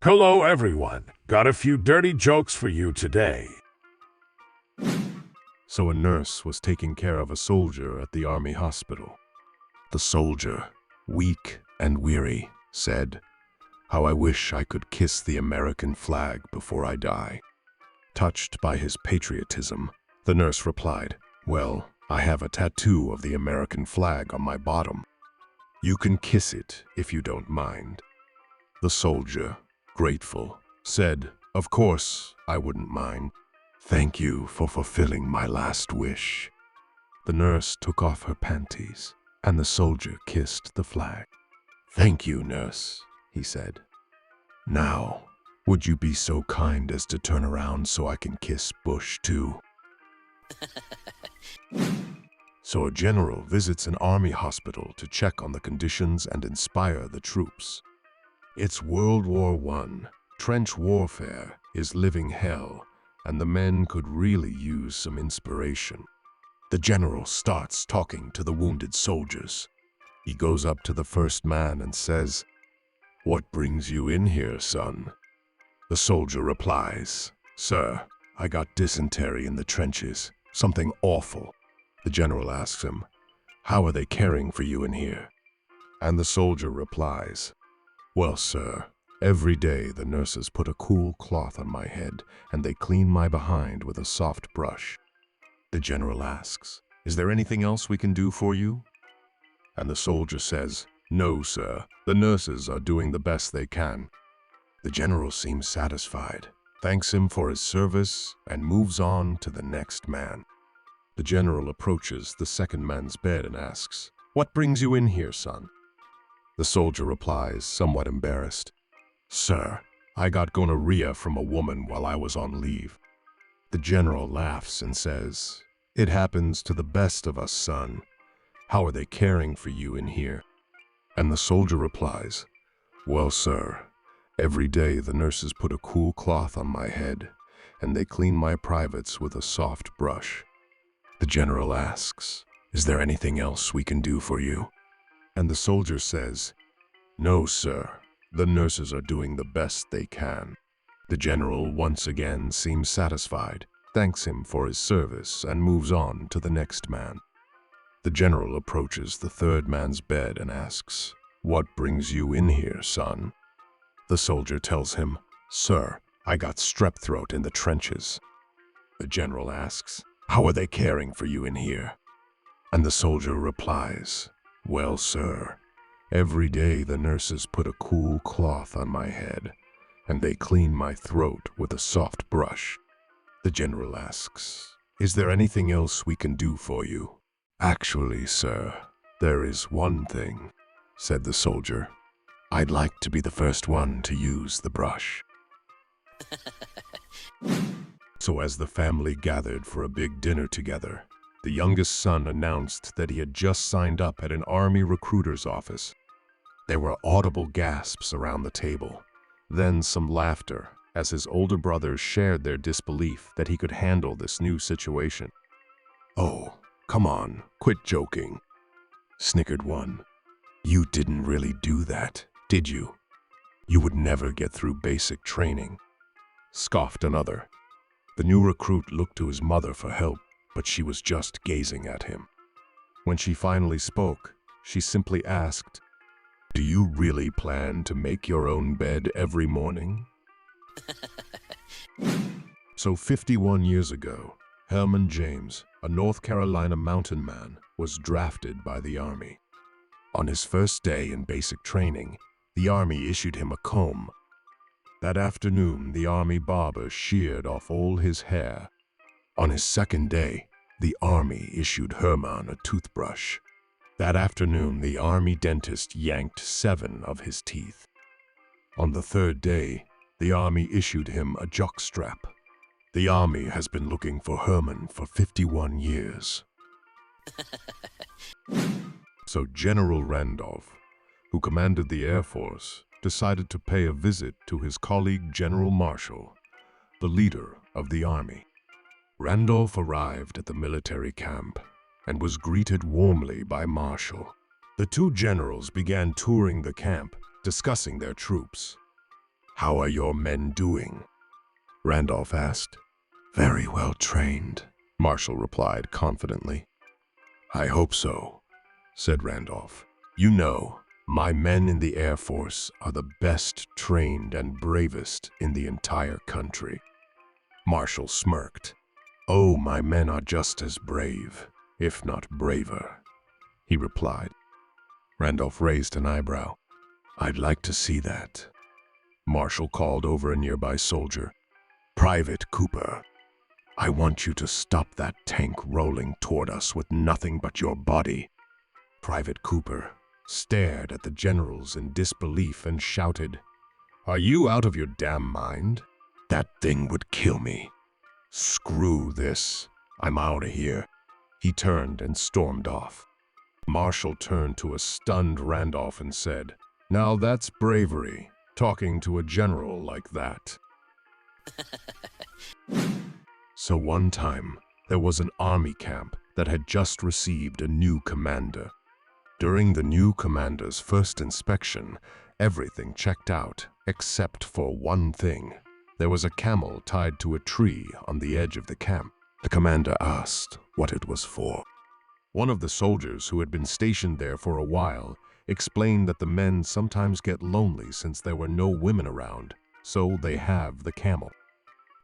Hello, everyone. Got a few dirty jokes for you today. So a nurse was taking care of a soldier at the army hospital. The soldier, weak and weary, said, "How I wish I could kiss the American flag before I die." Touched by his patriotism, the nurse replied, "Well, I have a tattoo of the American flag on my bottom. You can kiss it if you don't mind." The soldier, grateful, said, "Of course, I wouldn't mind. Thank you for fulfilling my last wish." The nurse took off her panties, and the soldier kissed the flag. "Thank you, nurse," he said. "Now, would you be so kind as to turn around so I can kiss Bush too?" So a general visits an army hospital to check on the conditions and inspire the troops. It's World War I. Trench warfare is living hell, and the men could really use some inspiration. The general starts talking to the wounded soldiers. He goes up to the first man and says, "What brings you in here, son?" The soldier replies, "Sir, I got dysentery in the trenches, something awful." The general asks him, "How are they caring for you in here?" And the soldier replies, "Well, sir, every day the nurses put a cool cloth on my head and they clean my behind with a soft brush." The general asks, "Is there anything else we can do for you?" And the soldier says, "No, sir, the nurses are doing the best they can." The general seems satisfied, thanks him for his service, and moves on to the next man. The general approaches the second man's bed and asks, "What brings you in here, son?" The soldier replies, somewhat embarrassed, "Sir, I got gonorrhea from a woman while I was on leave." The general laughs and says, "It happens to the best of us, son. How are they caring for you in here?" And the soldier replies, "Well, sir, every day the nurses put a cool cloth on my head, and they clean my privates with a soft brush." The general asks, "Is there anything else we can do for you?" And the soldier says, "No, sir, the nurses are doing the best they can." The general once again seems satisfied, thanks him for his service, and moves on to the next man. The general approaches the third man's bed and asks, "What brings you in here, son?" The soldier tells him, "Sir, I got strep throat in the trenches." The general asks, "How are they caring for you in here?" And the soldier replies, "Well, sir, every day the nurses put a cool cloth on my head, and they clean my throat with a soft brush." The general asks, "Is there anything else we can do for you?" "Actually, sir, there is one thing," said the soldier. "I'd like to be the first one to use the brush." So as the family gathered for a big dinner together, the youngest son announced that he had just signed up at an army recruiter's office. There were audible gasps around the table, then some laughter as his older brothers shared their disbelief that he could handle this new situation. "Oh, come on, quit joking," snickered one. "You didn't really do that, did you? You would never get through basic training," scoffed another. The new recruit looked to his mother for help, but she was just gazing at him. When she finally spoke, she simply asked, "Do you really plan to make your own bed every morning?" So 51 years ago, Herman James, a North Carolina mountain man, was drafted by the Army. On his first day in basic training, the Army issued him a comb. That afternoon, the Army barber sheared off all his hair. On his second day, the Army issued Herman a toothbrush. That afternoon, the Army dentist yanked 7 of his teeth. On the third day, the Army issued him a jockstrap. The Army has been looking for Herman for 51 years. So General Randolph, who commanded the Air Force, decided to pay a visit to his colleague General Marshall, the leader of the Army. Randolph arrived at the military camp and was greeted warmly by Marshall. The two generals began touring the camp, discussing their troops. "How are your men doing?" Randolph asked. "Very well trained," Marshall replied confidently. "I hope so," said Randolph. "You know, my men in the Air Force are the best trained and bravest in the entire country." Marshall smirked. "Oh, my men are just as brave, if not braver," he replied. Randolph raised an eyebrow. "I'd like to see that." Marshall called over a nearby soldier. "Private Cooper, I want you to stop that tank rolling toward us with nothing but your body." Private Cooper stared at the generals in disbelief and shouted, "Are you out of your damn mind? That thing would kill me. Screw this. I'm out of here." He turned and stormed off. Marshall turned to a stunned Randolph and said, "Now that's bravery, talking to a general like that." So one time, there was an army camp that had just received a new commander. During the new commander's first inspection, everything checked out except for one thing. There was a camel tied to a tree on the edge of the camp. The commander asked what it was for. One of the soldiers who had been stationed there for a while explained that the men sometimes get lonely since there were no women around, so they have the camel.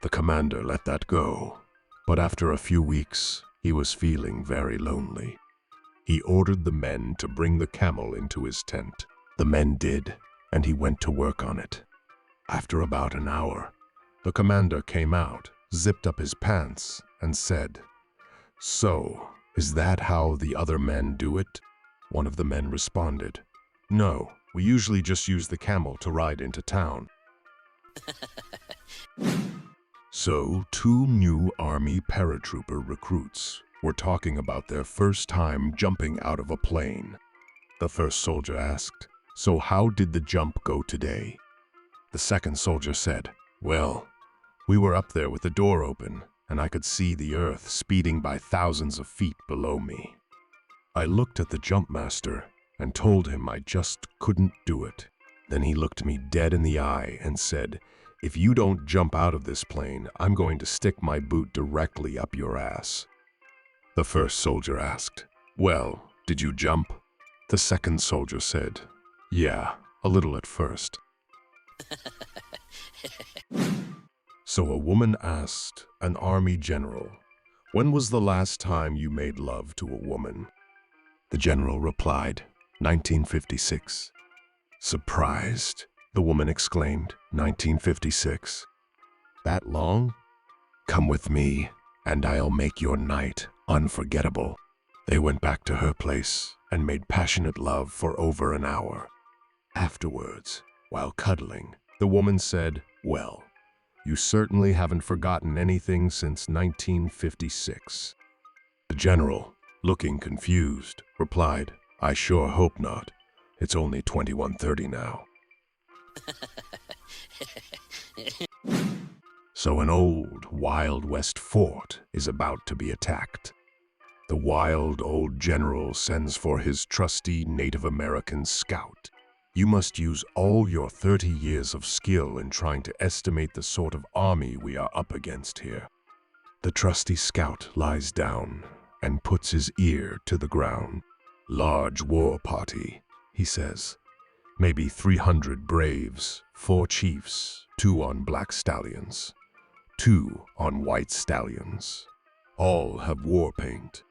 The commander let that go, but after a few weeks, he was feeling very lonely. He ordered the men to bring the camel into his tent. The men did, and he went to work on it. After about an hour, the commander came out, zipped up his pants, and said, "So, is that how the other men do it?" One of the men responded, "No, we usually just use the camel to ride into town." So, two new Army paratrooper recruits were talking about their first time jumping out of a plane. The first soldier asked, "So how did the jump go today?" The second soldier said, "Well, we were up there with the door open, and I could see the earth speeding by thousands of feet below me. I looked at the jump master and told him I just couldn't do it. Then he looked me dead in the eye and said, 'If you don't jump out of this plane, I'm going to stick my boot directly up your ass.'" The first soldier asked, "Well, did you jump?" The second soldier said, "Yeah, a little at first." So a woman asked an army general, "When was the last time you made love to a woman?" The general replied, 1956. "Surprised?" the woman exclaimed, 1956? "That long? Come with me, and I'll make your night unforgettable." They went back to her place and made passionate love for over an hour. Afterwards, while cuddling, the woman said, "Well, you certainly haven't forgotten anything since 1956. The general, looking confused, replied, "I sure hope not. It's only 21:30 now." So an old Wild West fort is about to be attacked. The wild old general sends for his trusty Native American scout. "You must use all your 30 years of skill in trying to estimate the sort of army we are up against here." The trusty scout lies down and puts his ear to the ground. "Large war party," he says. "Maybe 300 braves, 4 chiefs, 2 on black stallions, 2 on white stallions. All have war paint.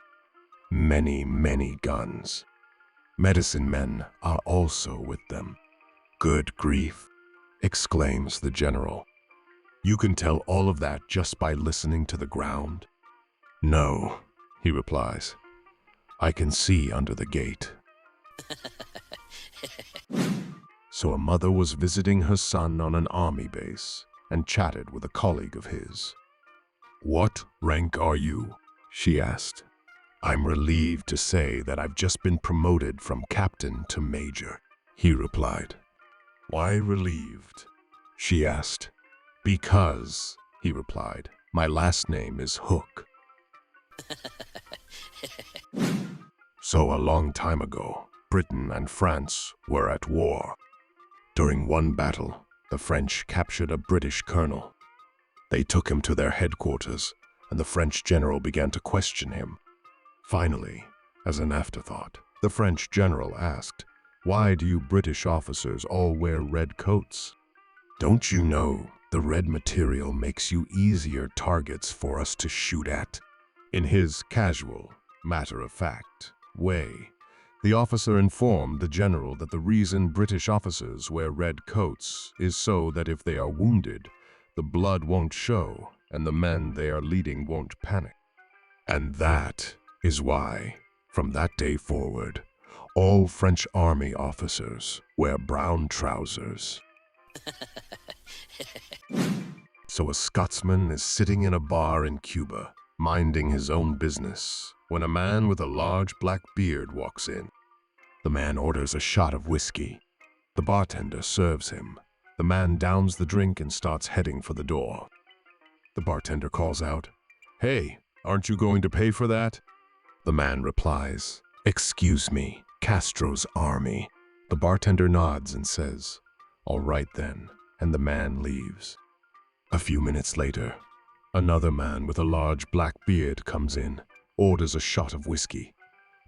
Many, many guns. Medicine men are also with them." "Good grief," exclaims the general. "You can tell all of that just by listening to the ground?" "No," he replies. "I can see under the gate." So a mother was visiting her son on an army base and chatted with a colleague of his. "What rank are you?" she asked. "I'm relieved to say that I've just been promoted from captain to major," he replied. "Why relieved?" she asked. "Because," he replied, "my last name is Hook." So a long time ago, Britain and France were at war. During one battle, The French captured a British colonel. They took him to their headquarters, and the French general began to question him. Finally, as an afterthought, the French general asked, "Why do you British officers all wear red coats? Don't you know the red material makes you easier targets for us to shoot at?" In his casual, matter-of-fact way, the officer informed the general that the reason British officers wear red coats is so that if they are wounded, the blood won't show and the men they are leading won't panic. And that is why, from that day forward, all French army officers wear brown trousers. So a Scotsman is sitting in a bar in Cuba, minding his own business, when a man with a large black beard walks in. The man orders a shot of whiskey. The bartender serves him. The man downs the drink and starts heading for the door. The bartender calls out, "Hey, aren't you going to pay for that?" The man replies, "Excuse me, Castro's army." The bartender nods and says, "All right then," and the man leaves. A few minutes later, another man with a large black beard comes in, orders a shot of whiskey,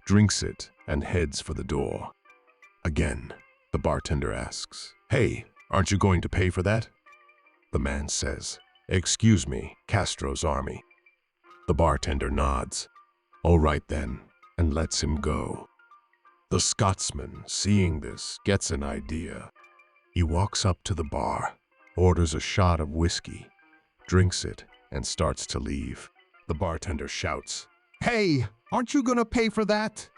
drinks it, and heads for the door. Again, the bartender asks, "Hey, aren't you going to pay for that?" The man says, "Excuse me, Castro's army." The bartender nods, "All right then," and lets him go. The Scotsman, seeing this, gets an idea. He walks up to the bar, orders a shot of whiskey, drinks it, and starts to leave. The bartender shouts, "Hey, aren't you gonna pay for that?"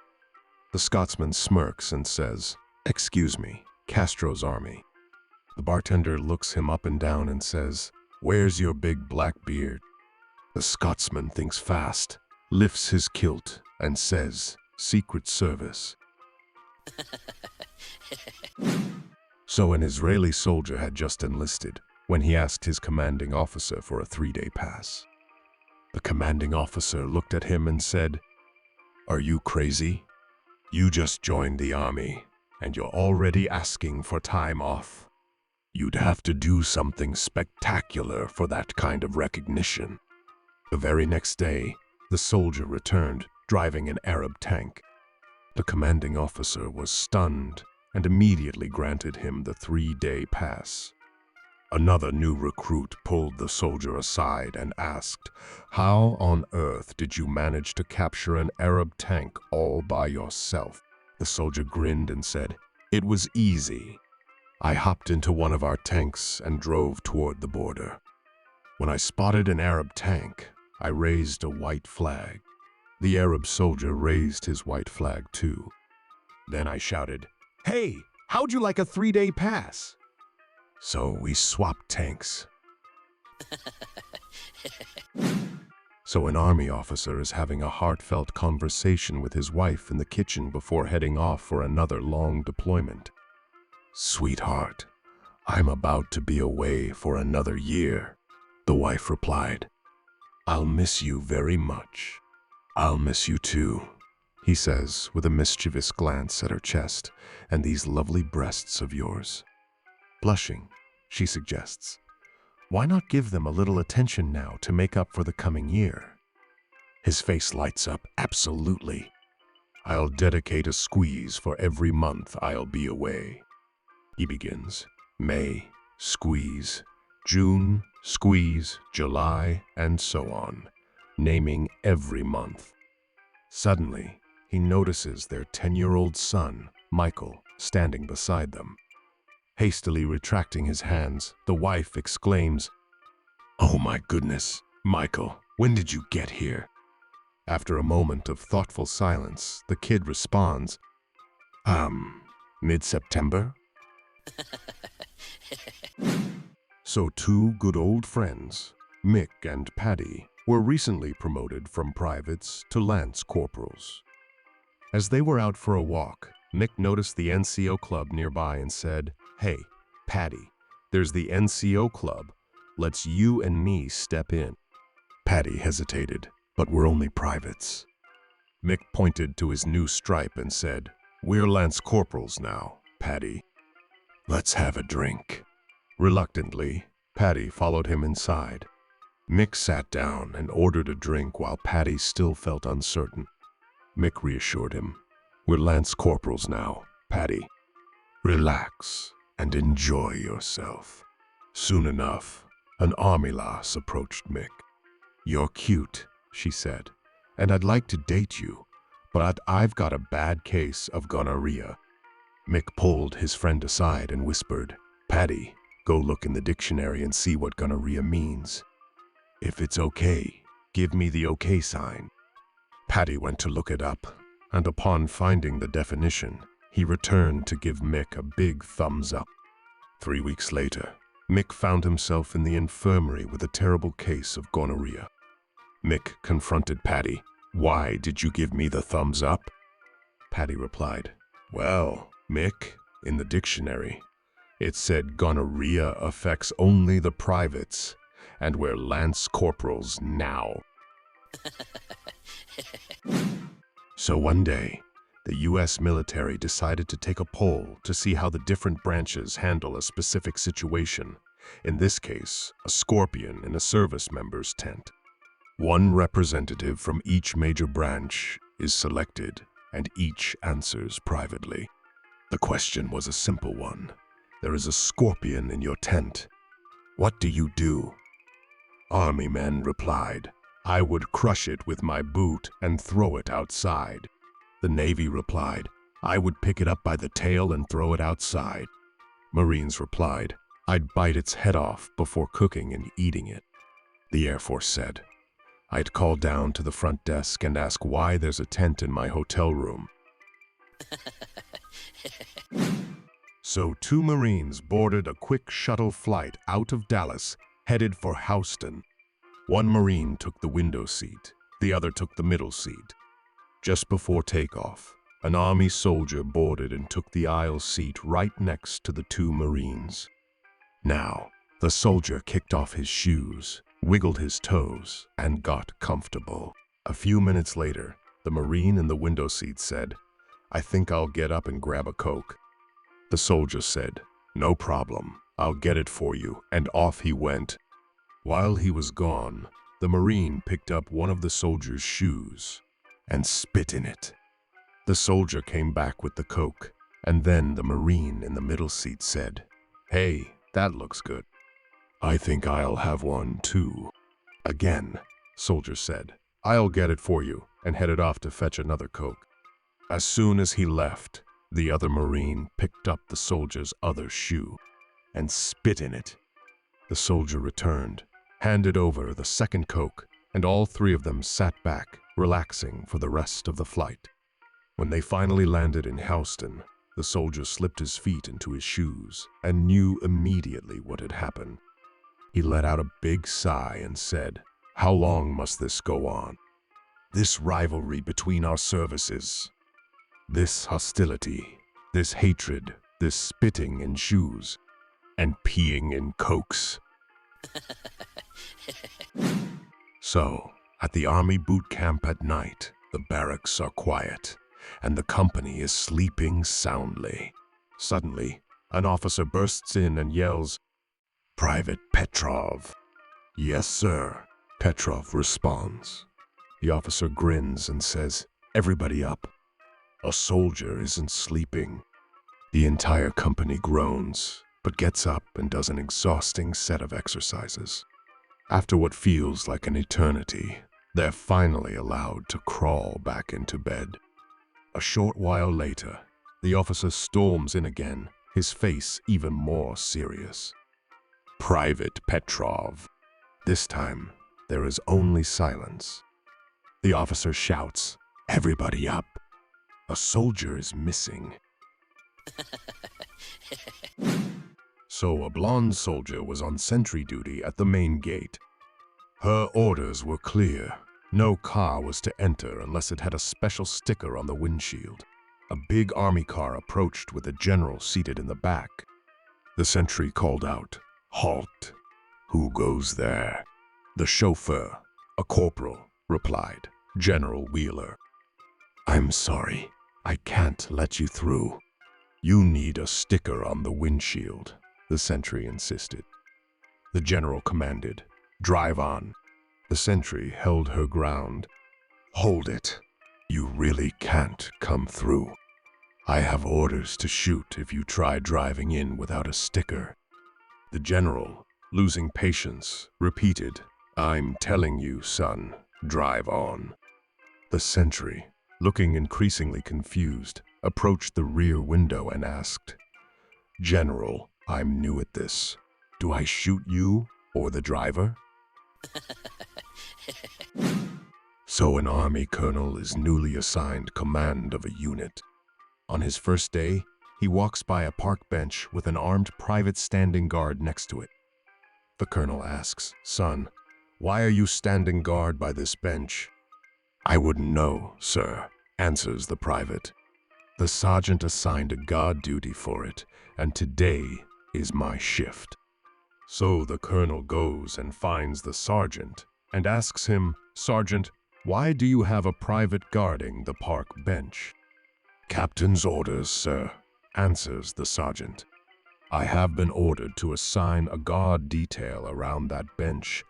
The Scotsman smirks and says, "Excuse me, Castro's army." The bartender looks him up and down and says, "Where's your big black beard?" The Scotsman thinks fast, lifts his kilt, and says, "Secret Service." So an Israeli soldier had just enlisted when he asked his commanding officer for a 3-day pass. The commanding officer looked at him and said, "Are you crazy? You just joined the army, and you're already asking for time off. You'd have to do something spectacular for that kind of recognition." The very next day, the soldier returned, driving an Arab tank. The commanding officer was stunned and immediately granted him the 3-day pass. Another new recruit pulled the soldier aside and asked, "How on earth did you manage to capture an Arab tank all by yourself?" The soldier grinned and said, "It was easy. I hopped into one of our tanks and drove toward the border. When I spotted an Arab tank, I raised a white flag. The Arab soldier raised his white flag too. Then I shouted, 'Hey, how'd you like a 3-day pass?' So we swapped tanks." So an army officer is having a heartfelt conversation with his wife in the kitchen before heading off for another long deployment. "Sweetheart, I'm about to be away for another year," the wife replied. "I'll miss you very much." "I'll miss you too," he says with a mischievous glance at her chest and these lovely breasts of yours. Blushing, she suggests, "Why not give them a little attention now to make up for the coming year?" His face lights up. "Absolutely. I'll dedicate a squeeze for every month I'll be away." He begins. May, squeeze. June, squeeze. July, and so on, naming every month. Suddenly, he notices their 10-year-old son, Michael, standing beside them. Hastily retracting his hands, the wife exclaims, "Oh my goodness, Michael, when did you get here?" After a moment of thoughtful silence, the kid responds, Mid-September?" So two good old friends, Mick and Paddy, were recently promoted from privates to lance corporals. As they were out for a walk, Mick noticed the NCO club nearby and said, "Hey, Paddy, there's the NCO club. Let's you and me step in." Paddy hesitated, "But we're only privates." Mick pointed to his new stripe and said, "We're lance corporals now, Paddy. Let's have a drink." Reluctantly, Patty followed him inside. Mick sat down and ordered a drink while Patty still felt uncertain. Mick reassured him. "We're Lance Corporals now, Patty. Relax and enjoy yourself." Soon enough, an army lass approached Mick. "You're cute," she said, "and I'd like to date you, but I've got a bad case of gonorrhea." Mick pulled his friend aside and whispered, "Patty, go look in the dictionary and see what gonorrhea means. If it's okay, give me the okay sign." Patty went to look it up, and upon finding the definition, he returned to give Mick a big thumbs up. 3 weeks later, Mick found himself in the infirmary with a terrible case of gonorrhea. Mick confronted Patty. "Why did you give me the thumbs up?" Patty replied, "Well, Mick, in the dictionary, it said gonorrhea affects only the privates, and we're Lance Corporals now." So one day, the U.S. military decided to take a poll to see how the different branches handle a specific situation, in this case, a scorpion in a service member's tent. One representative from each major branch is selected, and each answers privately. The question was a simple one. There is a scorpion in your tent. What do you do? Army men replied, "I would crush it with my boot and throw it outside." The Navy replied, "I would pick it up by the tail and throw it outside." Marines replied, "I'd bite its head off before cooking and eating it." The Air Force said, "I'd call down to the front desk and ask why there's a tent in my hotel room." So 2 Marines boarded a quick shuttle flight out of Dallas, headed for Houston. One Marine took the window seat, the other took the middle seat. Just before takeoff, an Army soldier boarded and took the aisle seat right next to the 2 Marines. Now, the soldier kicked off his shoes, wiggled his toes, and got comfortable. A few minutes later, the Marine in the window seat said, "I think I'll get up and grab a Coke." The soldier said, "No problem, I'll get it for you," and off he went. While he was gone, the Marine picked up one of the soldier's shoes and spit in it. The soldier came back with the Coke, and then the Marine in the middle seat said, "Hey, that looks good. I think I'll have one too." Again, soldier said, "I'll get it for you," and headed off to fetch another Coke. As soon as he left, the other Marine picked up the soldier's other shoe and spit in it. The soldier returned, handed over the second Coke, and all 3 of them sat back, relaxing for the rest of the flight. When they finally landed in Houston, the soldier slipped his feet into his shoes and knew immediately what had happened. He let out a big sigh and said, "How long must this go on? This rivalry between our services, this hostility, this hatred, this spitting in shoes, and peeing in Cokes." So, at the Army boot camp at night, the barracks are quiet, and the company is sleeping soundly. Suddenly, an officer bursts in and yells, "Private Petrov." "Yes, sir," Petrov responds. The officer grins and says, "Everybody up. A soldier isn't sleeping." The entire company groans, but gets up and does an exhausting set of exercises. After what feels like an eternity, they're finally allowed to crawl back into bed. A short while later, the officer storms in again, his face even more serious. "Private Petrov." This time, there is only silence. The officer shouts, "Everybody up. A soldier is missing." So a blonde soldier was on sentry duty at the main gate. Her orders were clear. No car was to enter unless it had a special sticker on the windshield. A big army car approached with a general seated in the back. The sentry called out, "Halt! Who goes there?" The chauffeur, a corporal, replied, "General Wheeler." "I'm sorry, I can't let you through. You need a sticker on the windshield," the sentry insisted. The general commanded, "Drive on." The sentry held her ground. "Hold it. You really can't come through. I have orders to shoot if you try driving in without a sticker." The general, losing patience, repeated, "I'm telling you, son, drive on." The sentry, looking increasingly confused, approached the rear window and asked, "General, I'm new at this. Do I shoot you or the driver?" So an army colonel is newly assigned command of a unit. On his first day, he walks by a park bench with an armed private standing guard next to it. The colonel asks, "Son, why are you standing guard by this bench?" "I wouldn't know, sir," answers the private. "The sergeant assigned a guard duty for it, and today is my shift." So the colonel goes and finds the sergeant and asks him, "Sergeant, why do you have a private guarding the park bench?" "Captain's orders, sir," answers the sergeant. "I have been ordered to assign a guard detail around that bench,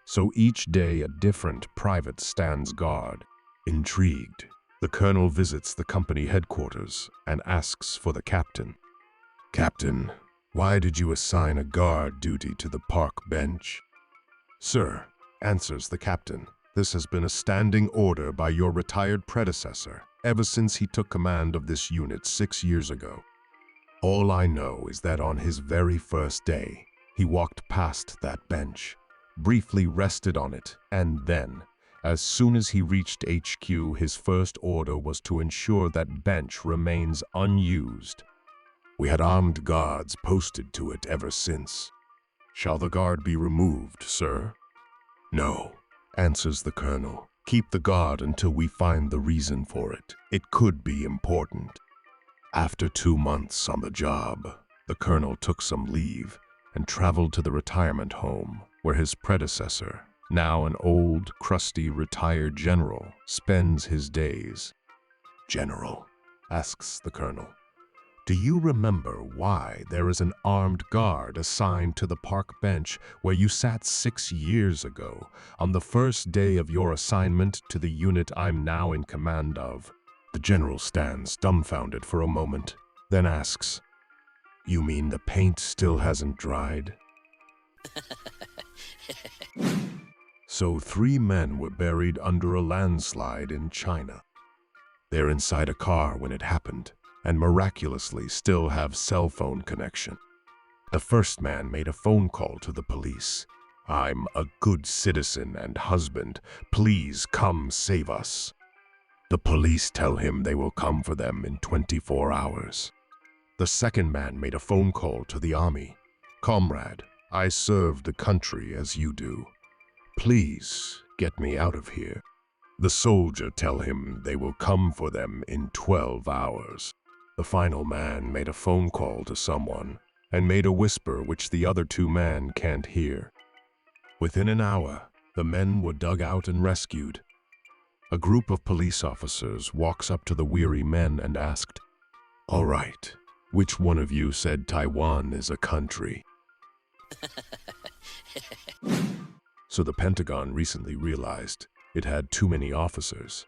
so each day a different private stands guard." Intrigued, the colonel visits the company headquarters and asks for the captain. "Captain, why did you assign a guard duty to the park bench?" "Sir," answers the captain, "this has been a standing order by your retired predecessor ever since he took command of this unit 6 years ago. All I know is that on his very first day, he walked past that bench, briefly rested on it, and then, as soon as he reached HQ, his first order was to ensure that bench remains unused. We had armed guards posted to it ever since. Shall the guard be removed, sir?" "No," answers the colonel. "Keep the guard until we find the reason for it. It could be important." After 2 months on the job, the colonel took some leave and traveled to the retirement home where his predecessor, now an old, crusty, retired general, spends his days. "General," asks the colonel, "do you remember why there is an armed guard assigned to the park bench where you sat 6 years ago on the first day of your assignment to the unit I'm now in command of?" The general stands dumbfounded for a moment, then asks, "You mean the paint still hasn't dried?" So 3 men were buried under a landslide in China. They're inside a car when it happened, and miraculously still have cell phone connection. The first man made a phone call to the police. "I'm a good citizen and husband. Please come save us." The police tell him they will come for them in 24 hours. The second man made a phone call to the army. "Comrade, I serve the country as you do. Please get me out of here." The soldier tell him they will come for them in 12 hours. The final man made a phone call to someone and made a whisper which the other 2 men can't hear. Within an hour, the men were dug out and rescued. A group of police officers walks up to the weary men and asked, "All right, which one of you said Taiwan is a country?" So the Pentagon recently realized it had too many officers,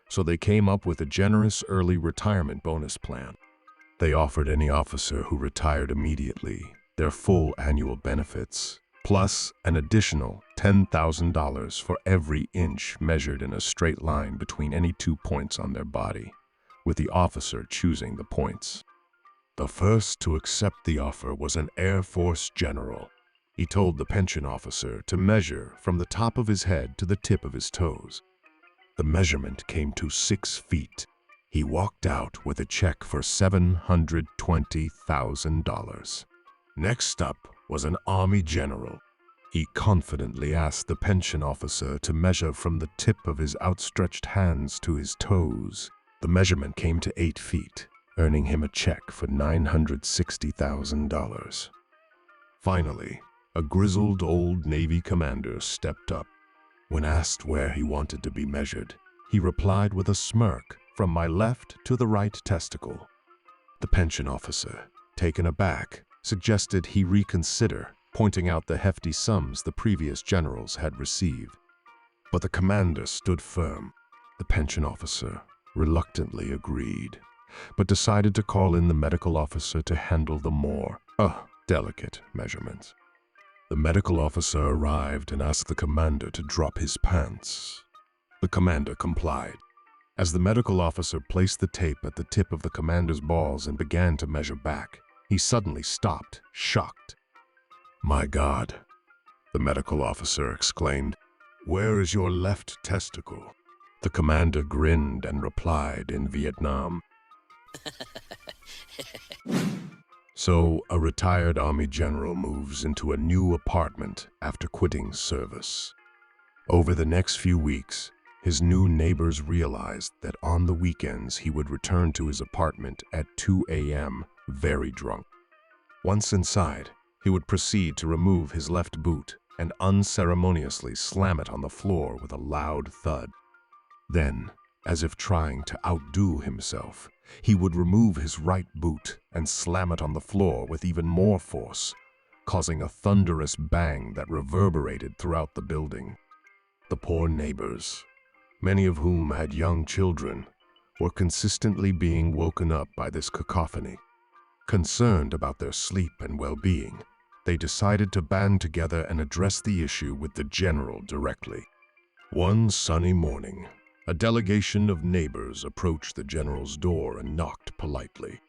so they came up with a generous early retirement bonus plan. They offered any officer who retired immediately their full annual benefits, plus an additional $10,000 for every inch measured in a straight line between any 2 points on their body, with the officer choosing the points. The first to accept the offer was an Air Force general. He told the pension officer to measure from the top of his head to the tip of his toes. The measurement came to 6 feet. He walked out with a check for $720,000. Next up was an Army general. He confidently asked the pension officer to measure from the tip of his outstretched hands to his toes. The measurement came to 8 feet, earning him a check for $960,000. Finally, a grizzled old Navy commander stepped up. When asked where he wanted to be measured, he replied with a smirk, "From my left to the right testicle." The pension officer, taken aback, suggested he reconsider, pointing out the hefty sums the previous generals had received. But the commander stood firm. The pension officer reluctantly agreed, but decided to call in the medical officer to handle the more delicate measurements. The medical officer arrived and asked the commander to drop his pants. The commander complied. As the medical officer placed the tape at the tip of the commander's balls and began to measure back, he suddenly stopped, shocked. "My God," the medical officer exclaimed, "where is your left testicle?" The commander grinned and replied in Vietnam. So, a retired Army general moves into a new apartment after quitting service. Over the next few weeks, his new neighbors realized that on the weekends he would return to his apartment at 2 a.m. very drunk. Once inside, he would proceed to remove his left boot and unceremoniously slam it on the floor with a loud thud. Then, as if trying to outdo himself, he would remove his right boot and slam it on the floor with even more force, causing a thunderous bang that reverberated throughout the building. The poor neighbors, many of whom had young children, were consistently being woken up by this cacophony. Concerned about their sleep and well-being, they decided to band together and address the issue with the general directly. One sunny morning, a delegation of neighbors approached the general's door and knocked politely.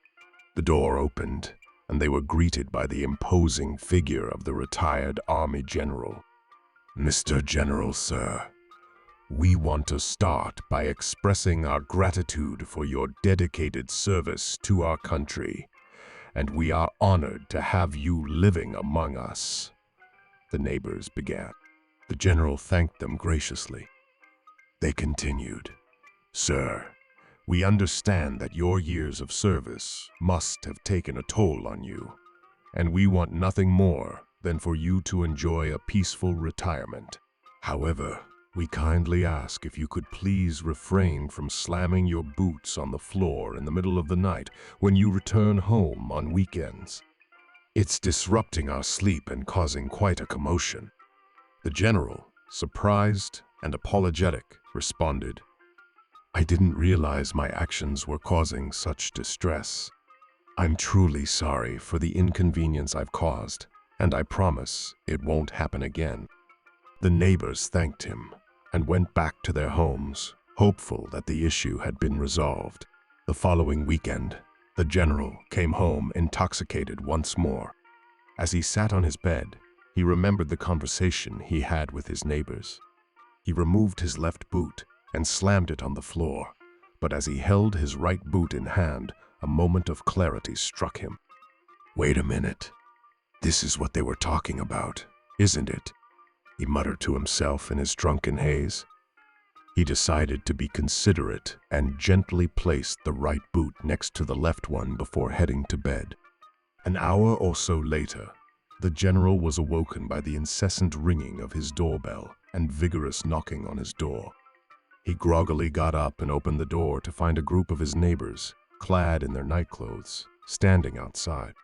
The door opened, and they were greeted by the imposing figure of the retired Army general. "Mr. General, sir, we want to start by expressing our gratitude for your dedicated service to our country, and we are honored to have you living among us," the neighbors began. The general thanked them graciously. They continued, "Sir, we understand that your years of service must have taken a toll on you, and we want nothing more than for you to enjoy a peaceful retirement. However, we kindly ask if you could please refrain from slamming your boots on the floor in the middle of the night when you return home on weekends. It's disrupting our sleep and causing quite a commotion." The general, surprised and apologetic, responded, "I didn't realize my actions were causing such distress. I'm truly sorry for the inconvenience I've caused, and I promise it won't happen again." The neighbors thanked him and went back to their homes, hopeful that the issue had been resolved. The following weekend, the general came home intoxicated once more. As he sat on his bed, he remembered the conversation he had with his neighbors. He removed his left boot and slammed it on the floor, but as he held his right boot in hand, a moment of clarity struck him. "Wait a minute. This is what they were talking about, isn't it?" he muttered to himself in his drunken haze. He decided to be considerate and gently placed the right boot next to the left one before heading to bed. An hour or so later, the general was awoken by the incessant ringing of his doorbell and vigorous knocking on his door. He groggily got up and opened the door to find a group of his neighbors, clad in their nightclothes, standing outside.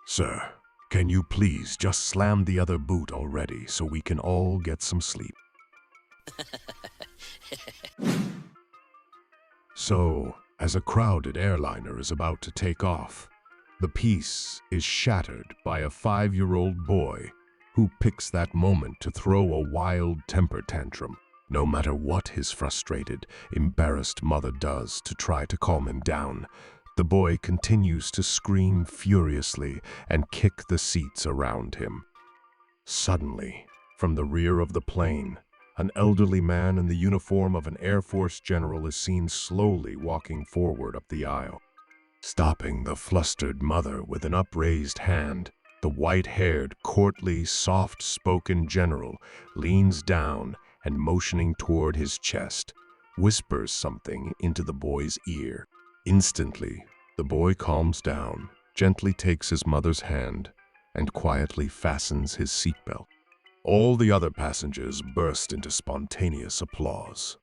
"Sir, can you please just slam the other boot already so we can all get some sleep?" So, as a crowded airliner is about to take off, the peace is shattered by a 5-year-old boy who picks that moment to throw a wild temper tantrum, no matter what his frustrated, embarrassed mother does to try to calm him down. The boy continues to scream furiously and kick the seats around him. Suddenly, from the rear of the plane, an elderly man in the uniform of an Air Force general is seen slowly walking forward up the aisle. Stopping the flustered mother with an upraised hand, the white-haired, courtly, soft-spoken general leans down and, motioning toward his chest, whispers something into the boy's ear. Instantly, the boy calms down, gently takes his mother's hand, and quietly fastens his seatbelt. All the other passengers burst into spontaneous applause.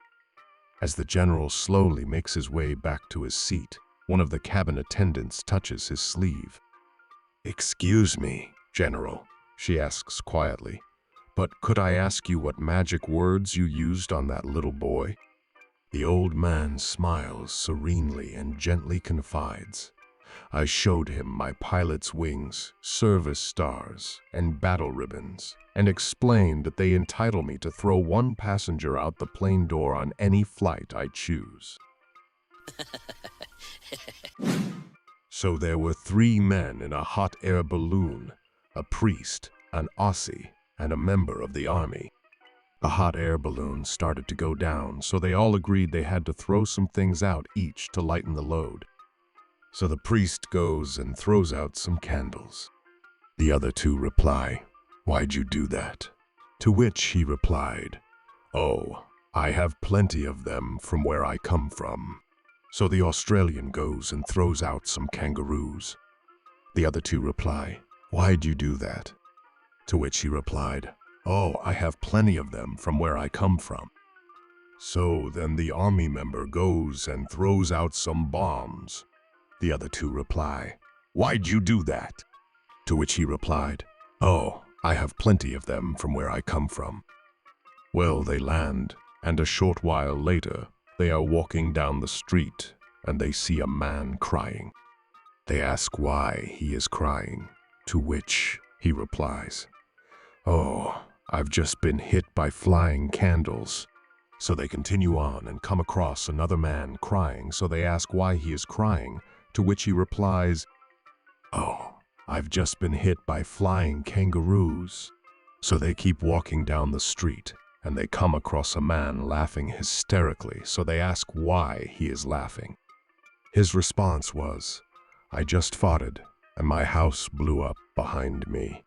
As the general slowly makes his way back to his seat, one of the cabin attendants touches his sleeve. "Excuse me, General," she asks quietly, "but could I ask you what magic words you used on that little boy?" The old man smiles serenely and gently confides, "I showed him my pilot's wings, service stars, and battle ribbons, and explained that they entitle me to throw one passenger out the plane door on any flight I choose." So there were 3 men in a hot air balloon, a priest, an Aussie, and a member of the army. The hot air balloon started to go down, so they all agreed they had to throw some things out each to lighten the load. So the priest goes and throws out some candles. The other 2 reply, "Why'd you do that?" To which he replied, "Oh, I have plenty of them from where I come from." So the Australian goes and throws out some kangaroos. The other 2 reply, "Why'd you do that?" To which he replied, "Oh, I have plenty of them from where I come from." So then the army member goes and throws out some bombs. The other 2 reply, "Why'd you do that?" To which he replied, "Oh, I have plenty of them from where I come from." Well, they land, and a short while later, they are walking down the street, and they see a man crying. They ask why he is crying, to which he replies, "Oh, I've just been hit by flying candles." So they continue on and come across another man crying, so they ask why he is crying, to which he replies, "Oh, I've just been hit by flying kangaroos." So they keep walking down the street, and they come across a man laughing hysterically, so they ask why he is laughing. His response was, "I just farted, and my house blew up behind me."